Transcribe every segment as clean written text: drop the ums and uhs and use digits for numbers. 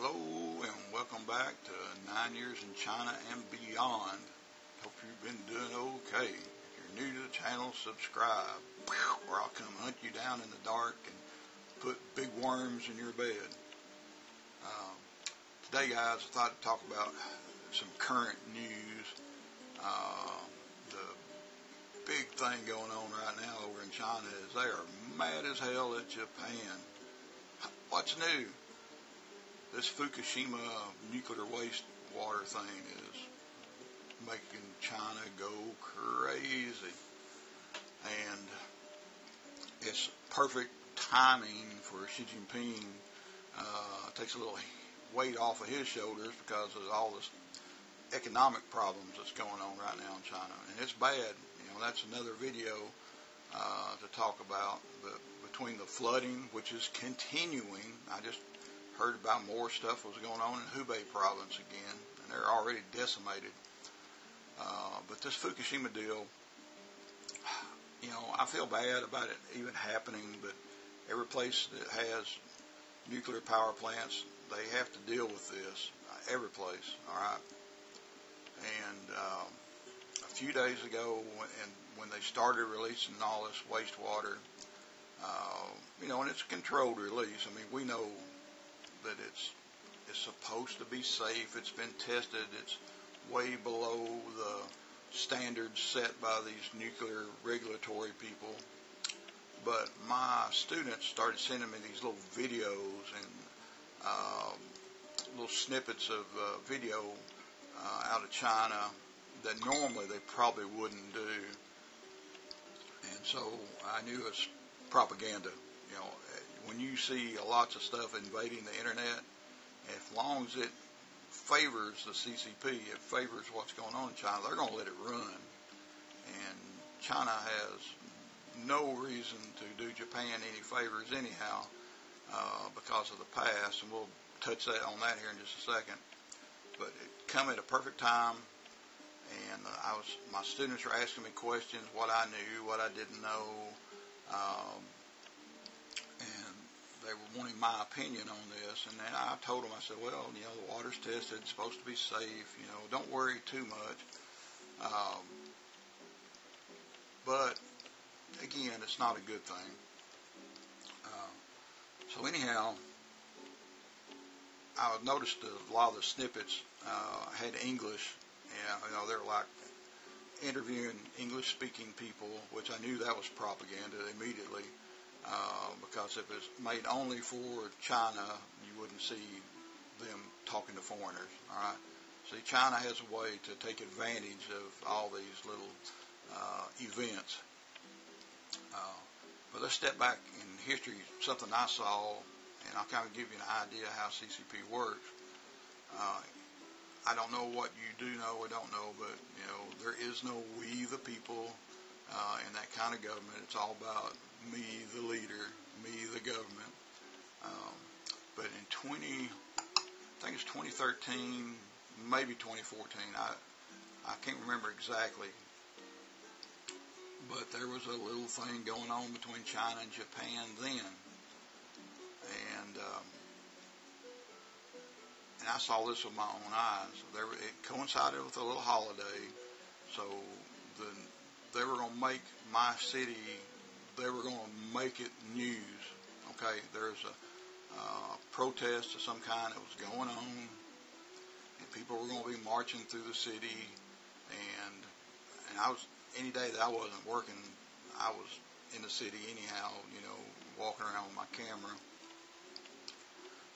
Hello and welcome back to 9 Years in China and Beyond. Hope you've been doing okay. If you're new to the channel, subscribe, or I'll come hunt you down in the dark and put big worms in your bed. Today, guys, I thought I'd talk about some current news. The big thing going on right now over in China is they are mad as hell at Japan. What's new? This Fukushima nuclear wastewater thing is making China go crazy. And it's perfect timing for Xi Jinping. Takes a little weight off of his shoulders because of all this economic problems that's going on right now in China. And it's bad. You know, that's another video to talk about. But between the flooding, which is continuing, I just heard about more stuff was going on in Hubei province again, and they're already decimated. But this Fukushima deal, you know, I feel bad about it even happening, but every place that has nuclear power plants, they have to deal with this. Every place, all right? And a few days ago, when they started releasing all this wastewater, you know, and it's a controlled release. I mean, we know that it's supposed to be safe. It's been tested. It's way below the standards set by these nuclear regulatory people. But my students started sending me these little videos and little snippets of video out of China that normally they probably wouldn't do. And so I knew it was propaganda. You know, when you see lots of stuff invading the internet, as long as it favors the CCP, it favors what's going on in China, they're going to let it run. And China has no reason to do Japan any favors anyhow because of the past, and we'll touch on that here in just a second. But it come at a perfect time, and my students were asking me questions, what I knew, what I didn't know, and they were wanting my opinion on this. And then I told them, I said, well, you know, the water's tested, it's supposed to be safe, you know, don't worry too much. But again, it's not a good thing. So anyhow, I noticed a lot of the snippets had English, and you know, they're like interviewing English-speaking people, which I knew that was propaganda immediately, because if it's made only for China, you wouldn't see them talking to foreigners. All right. See, China has a way to take advantage of all these little events. But let's step back in history, something I saw, and I'll kind of give you an idea how CCP works. I don't know what you do know or don't know, but, you know, there is no we the people in that kind of government. It's all about me, the leader, me, the government. But in I think it's 2013, maybe 2014, I can't remember exactly, but there was a little thing going on between China and Japan then. And I saw this with my own eyes. It coincided with a little holiday, so they were going to make my city, they were going to make it news. Okay, there's a protest of some kind that was going on, and people were going to be marching through the city, and I was, any day that I wasn't working, I was in the city anyhow, you know, walking around with my camera.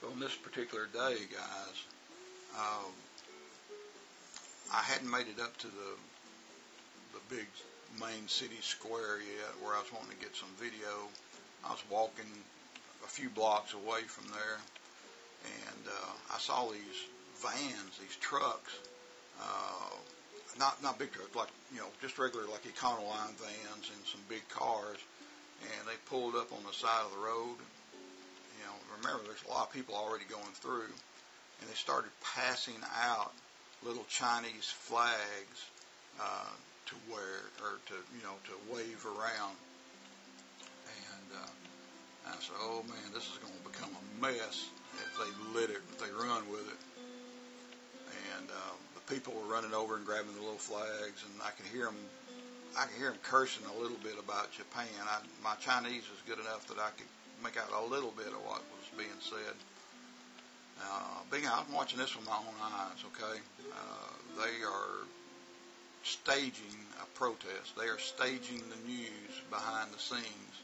But on this particular day, guys, I hadn't made it up to the big main city square yet where I was wanting to get some video. I was walking a few blocks away from there, and I saw these vans, these trucks, not big trucks, like, you know, just regular like Econoline vans and some big cars, and they pulled up on the side of the road. You know, remember, there's a lot of people already going through, and they started passing out little Chinese flags to wear, or to, you know, to wave around. And I said, oh man, this is going to become a mess. if they lit it, if they run with it. And the people were running over and grabbing the little flags, and I could hear them. I could hear them cursing a little bit about Japan. My Chinese is good enough that I could make out a little bit of what was being said. I'm watching this with my own eyes. Okay, they are staging a protest. They are staging the news behind the scenes.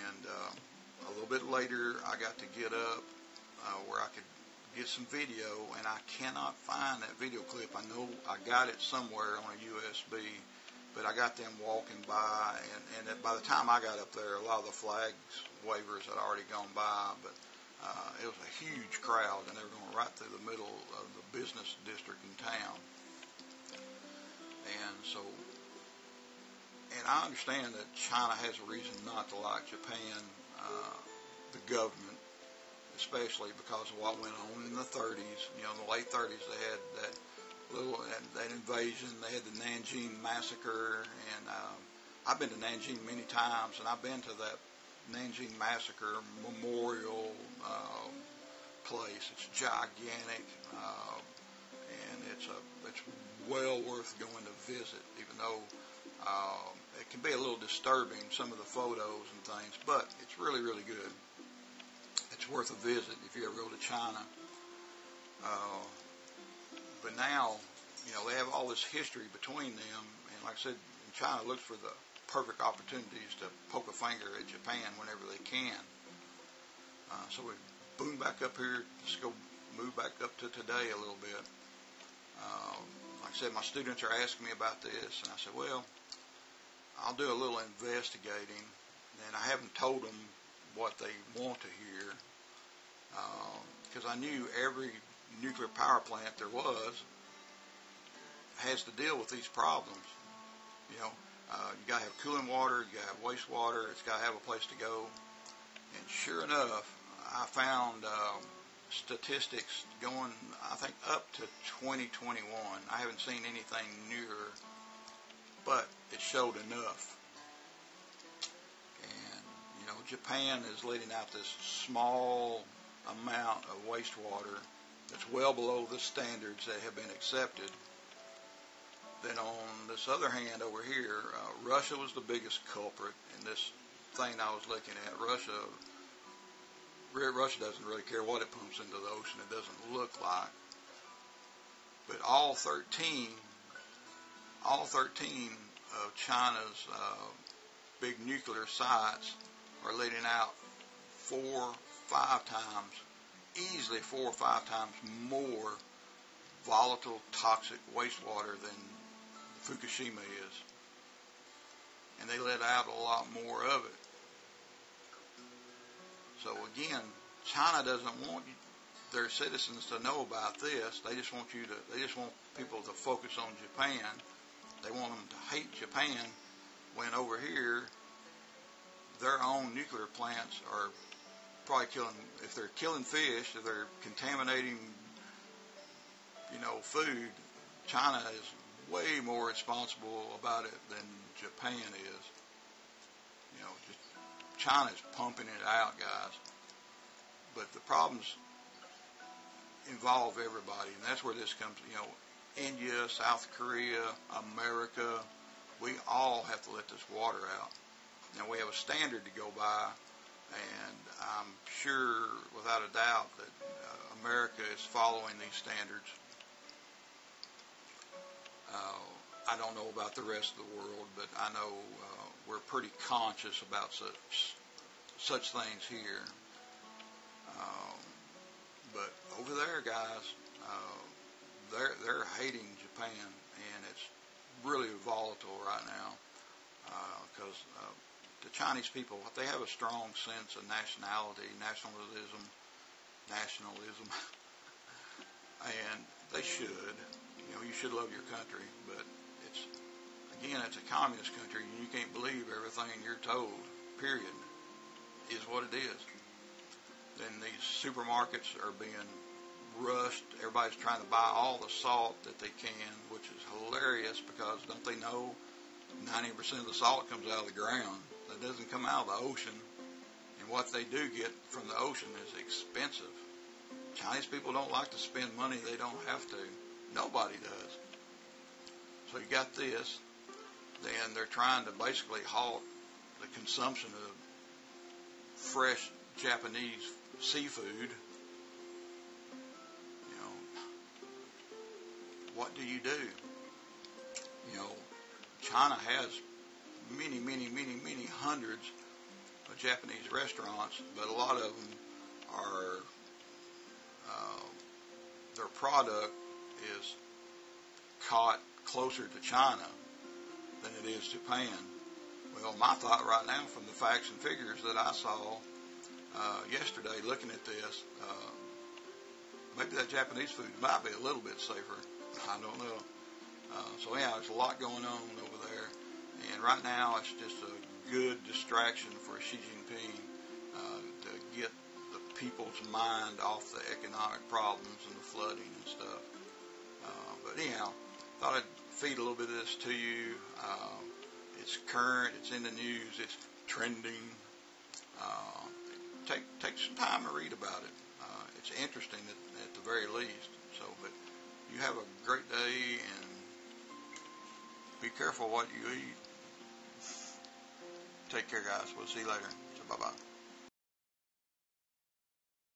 And a little bit later, I got to get up where I could get some video, and I cannot find that video clip. I know I got it somewhere on a USB, but I got them walking by, and by the time I got up there, a lot of the flags wavers had already gone by, but it was a huge crowd, and they were going right through the middle of the business district in town. And so, and I understand that China has a reason not to like Japan, the government, especially because of what went on in the 30s. You know, in the late 30s, they had that invasion. They had the Nanjing massacre, and I've been to Nanjing many times, and I've been to that Nanjing massacre memorial place. It's gigantic, and it's well worth going to visit, even though it can be a little disturbing, some of the photos and things, but it's really, really good. It's worth a visit if you ever go to China. But now, you know, they have all this history between them, and like I said, China looks for the perfect opportunities to poke a finger at Japan whenever they can. So we boom back up here. Let's go move back up to today a little bit. Like I said, my students are asking me about this, and I said, well, I'll do a little investigating, and I haven't told them what they want to hear, because I knew every nuclear power plant there was has to deal with these problems. You know, you got to have cooling water, you got to have wastewater, it's got to have a place to go. And sure enough, I found statistics going, I think, up to 2021. I haven't seen anything newer, but it showed enough. And, you know, Japan is letting out this small amount of wastewater that's well below the standards that have been accepted. Then on this other hand over here, Russia was the biggest culprit in this thing I was looking at. Russia doesn't really care what it pumps into the ocean. It doesn't look like. But all 13 of China's big nuclear sites are letting out 4 or 5 times, easily 4 or 5 times more volatile, toxic wastewater than Fukushima is. And they let out a lot more of it. So again, China doesn't want their citizens to know about this. They just want people to focus on Japan. They want them to hate Japan, when over here, their own nuclear plants are probably killing, if they're killing fish, if they're contaminating, food, China is way more responsible about it than Japan is. China's pumping it out, guys. But the problems involve everybody, and that's where this comes, India, South Korea, America, we all have to let this water out. Now, we have a standard to go by, and I'm sure, without a doubt, that America is following these standards. I don't know about the rest of the world, but I know we're pretty conscious about such things here. But over there, guys, they're hating Japan, and it's really volatile right now because the Chinese people, they have a strong sense of nationalism, and they should. You should love your country, but it's a communist country, and you can't believe everything you're told, period, is what it is. Then these supermarkets are being rushed. Everybody's trying to buy all the salt that they can, which is hilarious because don't they know 90% of the salt comes out of the ground? That doesn't come out of the ocean. And what they do get from the ocean is expensive. Chinese people don't like to spend money they don't have to. Nobody does. So you got this. Then they're trying to basically halt the consumption of fresh Japanese seafood. You know, what do? You know, China has many hundreds of Japanese restaurants, but a lot of them are, their product is caught closer to China than it is to Japan. Well, my thought right now, from the facts and figures that I saw yesterday looking at this, maybe that Japanese food might be a little bit safer. I don't know. So yeah, there's a lot going on over there. And right now, it's just a good distraction for Xi Jinping to get the people's mind off the economic problems and the flooding and stuff. But anyhow, thought I'd feed a little bit of this to you. It's current. It's in the news. It's trending. Take some time to read about it. It's interesting at the very least. So, but you have a great day and be careful what you eat. Take care, guys. We'll see you later. So, bye-bye.